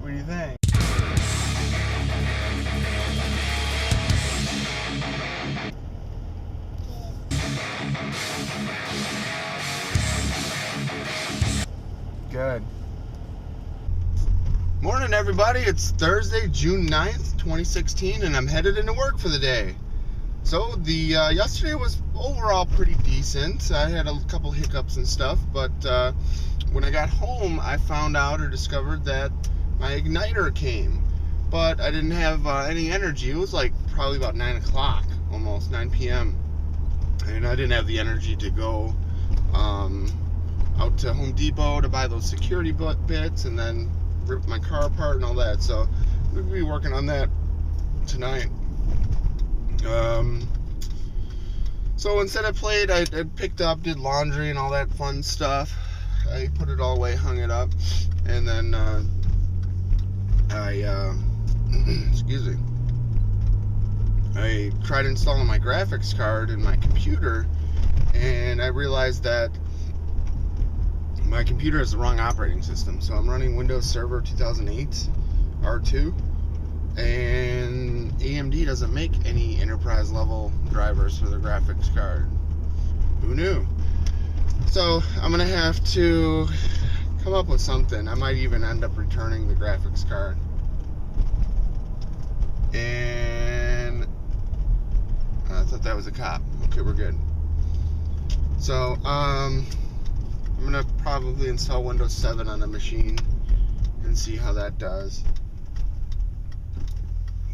What do you think? Good. Morning, everybody. It's Thursday, June 9th, 2016, and I'm headed into work for the day. So the yesterday was overall pretty decent. I had a couple hiccups and stuff, but when I got home, I found out or discovered that my igniter came, but I didn't have any energy. It was like probably about 9 o'clock, almost 9 p.m., and I didn't have the energy to go out to Home Depot to buy those security bits and then rip my car apart and all that. So we'll be working on that tonight. So instead I played, I picked up, did laundry and all that fun stuff. I put it all away, hung it up, and then excuse me, I tried installing my graphics card in my computer, and I realized that my computer has the wrong operating system. So I'm running Windows Server 2008 R2, and AMD doesn't make any enterprise level drivers for the graphics card. Who knew? So I'm gonna have to come up with something. I might even end up returning the graphics card. And I thought that was a cop. Okay, we're good. So I'm gonna probably install Windows 7 on the machine and see how that does.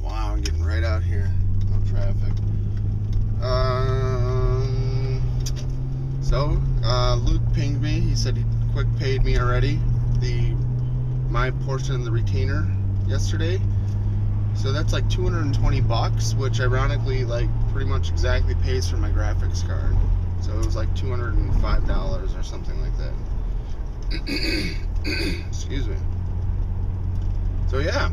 Wow, I'm getting right out here. No traffic. So Luke pinged me. He said he quick paid me already my portion of the retainer yesterday. So that's like $220, which ironically like pretty much exactly pays for my graphics card. So it was like $205 or something like that. Excuse me. So yeah.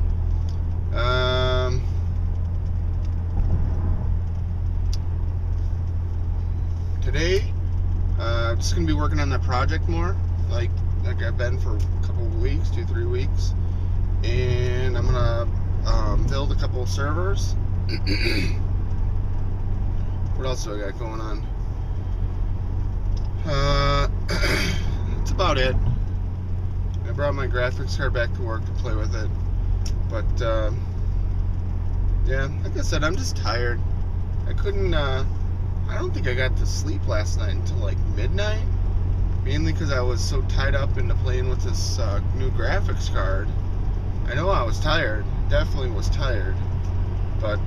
Today, I'm just going to be working on that project more, like I've been for a couple of weeks, 2-3 weeks. And I'm going to build a couple of servers. What else do I got going on? That's about it. I brought my graphics card back to work to play with it. But, yeah, like I said, I'm just tired. I couldn't, I don't think I got to sleep last night until like midnight. Mainly because I was so tied up into playing with this new graphics card. I know I was tired. Definitely was tired. But,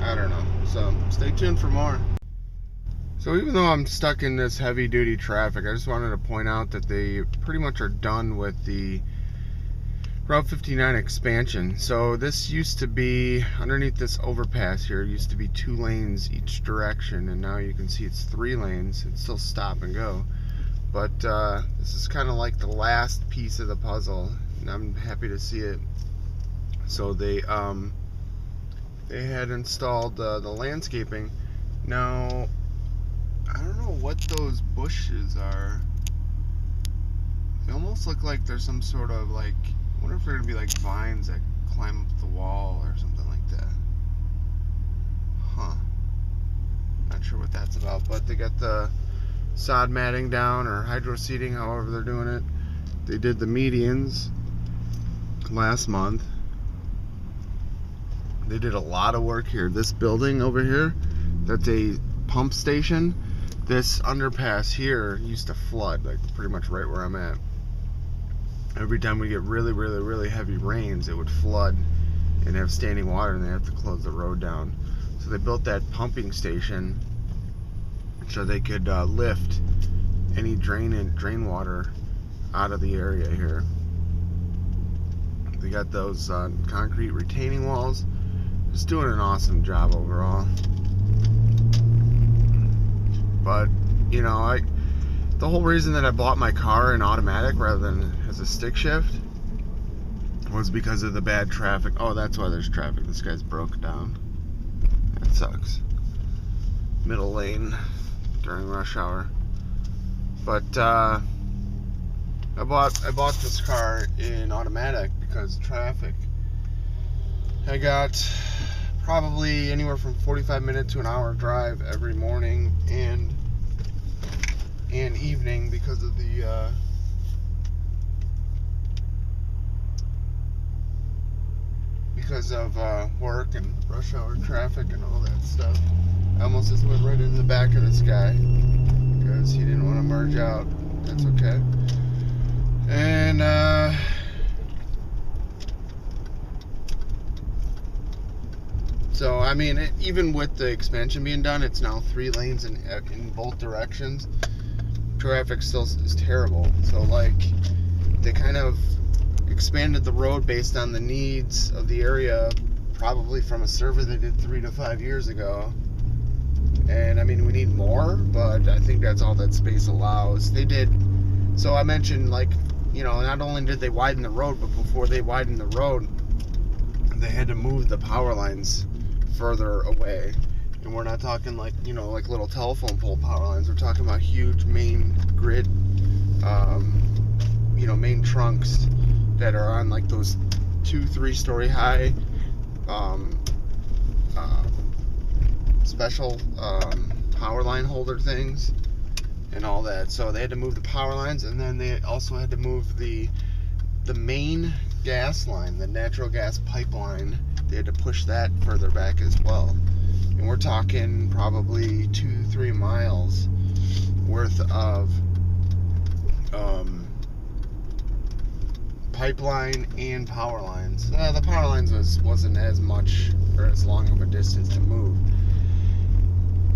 I don't know. So, stay tuned for more. So even though I'm stuck in this heavy duty traffic, I just wanted to point out that they pretty much are done with the Route 59 expansion. So this used to be, underneath this overpass here, it used to be 2 lanes each direction, and now you can see it's 3 lanes. It's still stop and go. But this is kind of like the last piece of the puzzle, and I'm happy to see it. So they had installed the landscaping. Now, I don't know what those bushes are. They almost look like there's some sort of like, I wonder if they're gonna be like vines that climb up the wall or something like that. Huh. Not sure what that's about, but they got the sod matting down, or hydro seeding, however they're doing it. They did the medians last month. They did a lot of work here. This building over here, that's a pump station. This underpass here used to flood, like pretty much right where I'm at. Every time we get really heavy rains, it would flood and have standing water, and they have to close the road down. So they built that pumping station so they could lift any drain water out of the area here. They got those concrete retaining walls. Just doing an awesome job overall. But, you know, the whole reason that I bought my car in automatic rather than as a stick shift was because of the bad traffic. Oh, that's why there's traffic. This guy's broke down. That sucks. Middle lane during rush hour. But, I bought this car in automatic because of traffic. I got probably anywhere from 45-minute to an hour drive every morning and evening because of the work and rush hour traffic and all that stuff. I almost just went right into the back of this guy because he didn't want to merge out. That's okay. And so I mean, even with the expansion being done, it's now 3 lanes in both directions. Traffic still is terrible. So like, they kind of expanded the road based on the needs of the area, probably from a survey they did 3 to 5 years ago. And I mean, we need more, but I think that's all that space allows. They did. So I mentioned, like, you know, not only did they widen the road, but before they widened the road, they had to move the power lines further away. And we're not talking like, you know, like little telephone pole power lines. We're talking about huge main grid, you know, main trunks that are on like those 2-3 story high special power line holder things and all that. So they had to move the power lines, and then they also had to move the main gas line, the natural gas pipeline. They had to push that further back as well. And we're talking probably 2-3 miles worth of pipeline and power lines. The power lines wasn't as much or as long of a distance to move.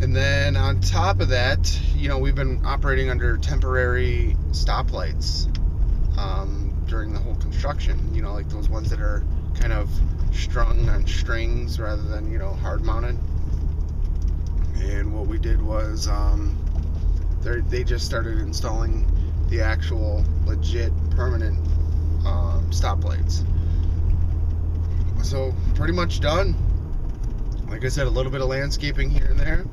And then on top of that, you know, we've been operating under temporary stoplights during the whole construction. You know, like those ones that are kind of strung on strings rather than, you know, hard mounted. And what we did was they just started installing the actual legit permanent stoplights. So pretty much done. Like I said, a little bit of landscaping here and there,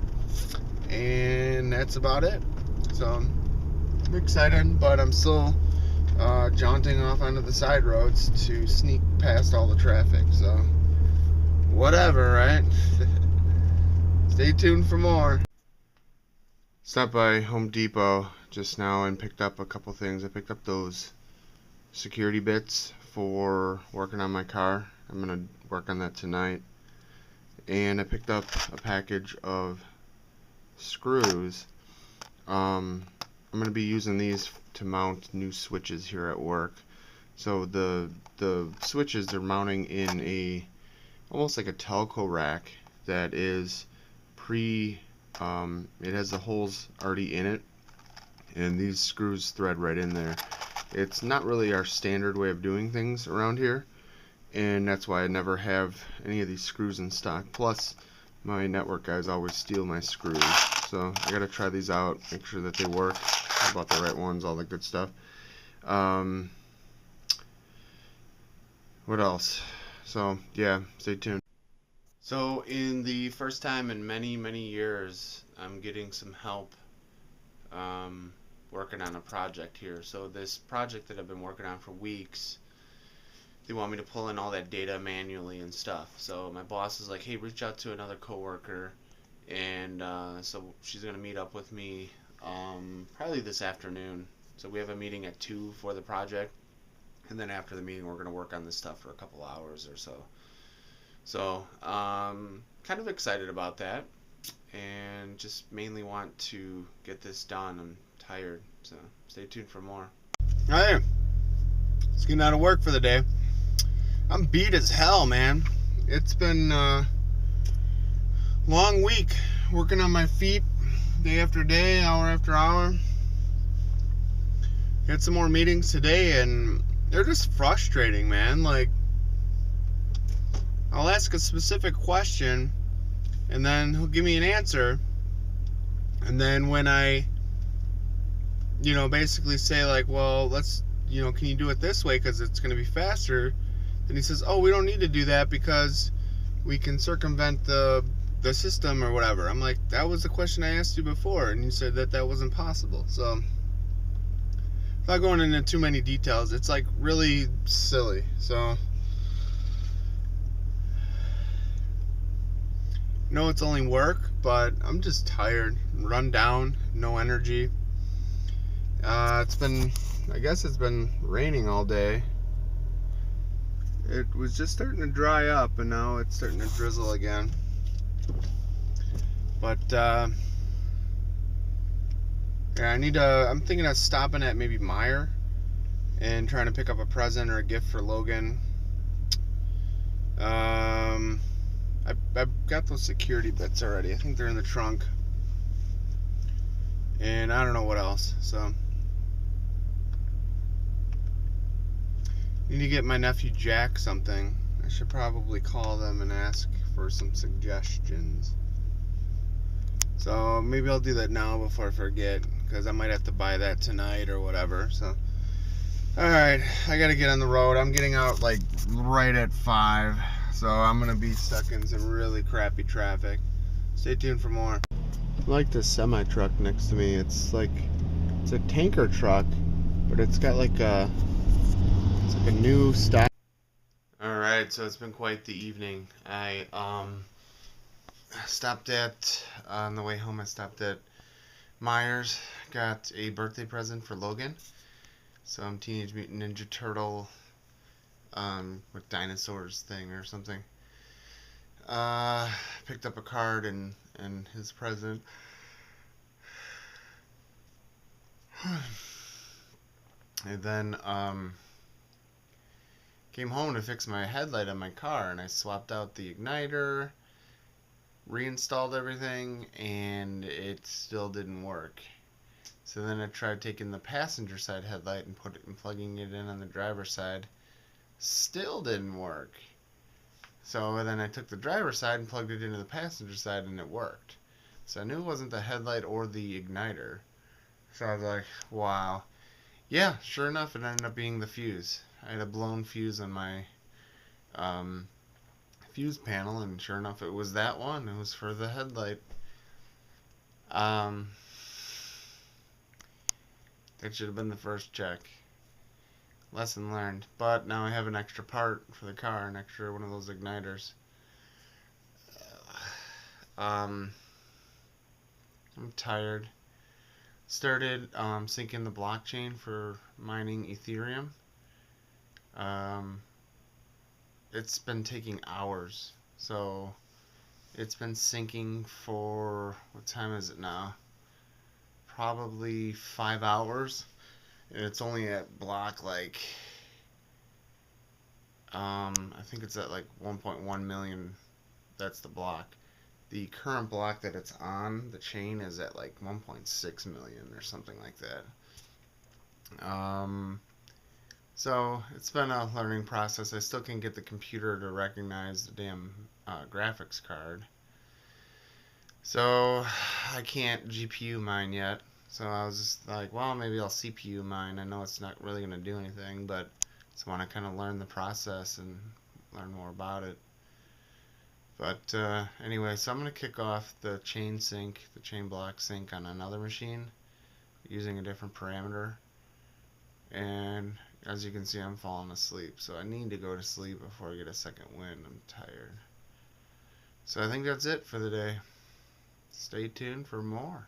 and that's about it. So I'm excited, but I'm still jaunting off onto the side roads to sneak past all the traffic. So whatever, right? Stay tuned for more. Stopped by Home Depot just now and picked up a couple things. I picked up those security bits for working on my car. I'm gonna work on that tonight. And I picked up a package of screws. I'm gonna be using these to mount new switches here at work. So the switches, they're mounting in almost like a telco rack that is it has the holes already in it, and these screws thread right in there. It's not really our standard way of doing things around here, and that's why I never have any of these screws in stock. Plus, my network guys always steal my screws, so I gotta try these out, make sure that they work, I bought the right ones, all the good stuff. What else? So yeah, stay tuned. So in the first time in many years, I'm getting some help working on a project here. So this project that I've been working on for weeks, they want me to pull in all that data manually and stuff. So my boss is like, hey, reach out to another coworker, and so she's gonna meet up with me probably this afternoon. So we have a meeting at 2 for the project, and then after the meeting we're gonna work on this stuff for a couple hours or so. So kind of excited about that, and just mainly want to get this done. I'm tired, so stay tuned for more. Hey, just getting out of work for the day. I'm beat as hell, man. It's been a long week working on my feet day after day, hour after hour. Had some more meetings today, and they're just frustrating, man. Like, I'll ask a specific question, and then he'll give me an answer, and then when I, you know, basically say like, well, let's, you know, can you do it this way because it's going to be faster, then he says, oh, we don't need to do that because we can circumvent the system or whatever. I'm like, that was the question I asked you before, and you said that wasn't possible. So without going into too many details, it's like really silly. So, no, it's only work, but I'm just tired, run down, no energy. I guess it's been raining all day. It was just starting to dry up, and now it's starting to drizzle again. But yeah, I'm thinking of stopping at maybe Meijer and trying to pick up a present or a gift for Logan. I've got those security bits already. I think they're in the trunk. And I don't know what else. So need to get my nephew Jack something. I should probably call them and ask for some suggestions. So maybe I'll do that now before I forget, because I might have to buy that tonight or whatever. So alright, I gotta get on the road. I'm getting out like right at 5, so I'm gonna be stuck in some really crappy traffic. Stay tuned for more. I like this semi truck next to me. It's a tanker truck, but it's got like a new style. Alright, so it's been quite the evening. I stopped at, on the way home, I stopped at Meijer's, got a birthday present for Logan. Some Teenage Mutant Ninja Turtle, with dinosaurs thing or something. Picked up a card and his present. And then, came home to fix my headlight on my car, and I swapped out the igniter, reinstalled everything, and it still didn't work. So then I tried taking the passenger side headlight and plugging it in on the driver's side. Still didn't work. So then I took the driver's side and plugged it into the passenger side, and it worked. So I knew it wasn't the headlight or the igniter. So I was like, wow. Yeah, sure enough, it ended up being the fuse. I had a blown fuse on my fuse panel, and sure enough, it was that one. It was for the headlight. That should have been the first check. Lesson learned. But now I have an extra part for the car, an extra one of those igniters. I'm tired. Started syncing the blockchain for mining Ethereum. It's been taking hours, so it's been syncing for, what time is it now? Probably 5 hours, and it's only at block like I think it's at like 1.1 million. That's the block. The current block that it's on the chain is at like 1.6 million or something like that. So it's been a learning process. I still can't get the computer to recognize the damn graphics card. So I can't GPU mine yet. So I was just like, well, maybe I'll CPU mine. I know it's not really going to do anything, but I just want to kind of learn the process and learn more about it. But anyway, so I'm going to kick off the chain block sync on another machine using a different parameter. And as you can see, I'm falling asleep, so I need to go to sleep before I get a second wind. I'm tired. So I think that's it for the day. Stay tuned for more.